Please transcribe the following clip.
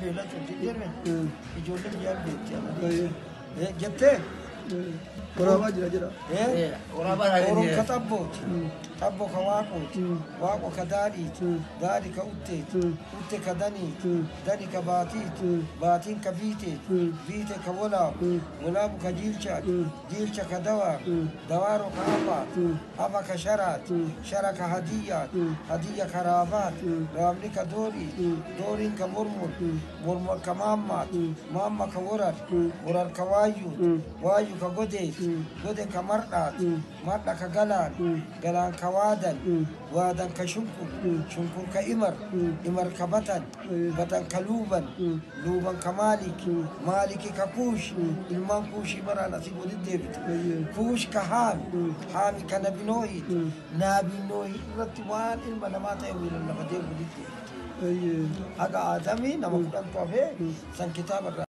beela tuuti jirme ijoollee biyyaa beekti jettee waraabaa jira jira. Oromoo ka xabbooti xabbo ka waaqooti waaqo ka daadhiiti daadhi ka utteeti utte ka daniiti dani ka baatiiti baatiin ka biiteeti biite ka walaabu walaabu ka jiilchaati jiilcha ka dawaaru dawaaro ka afaati afa ka sharaati shara ka hadiyyaati hadiyya ka raabaati raabni ka dooriiti dooriin ka mormor mormor ka maammaati maamma ka worar worar ka waayyuuti waayyu ka godeeti gode ka marɗaati marɗa ka galaani galaan ka waadan waadan ka shunkur shunkur ka imar imar ka batan batan ka luuban luuban ka maaliki maaliki ka kuush ilmaan kuushii bara nasi godit deebite kuush ka haami haami ka nabinoohiiti naabinoohi irratti waan ilma namaa ta'e wiilan lafa deemu godit deebite haga aadamii nama kudhantu hafee san kitaaba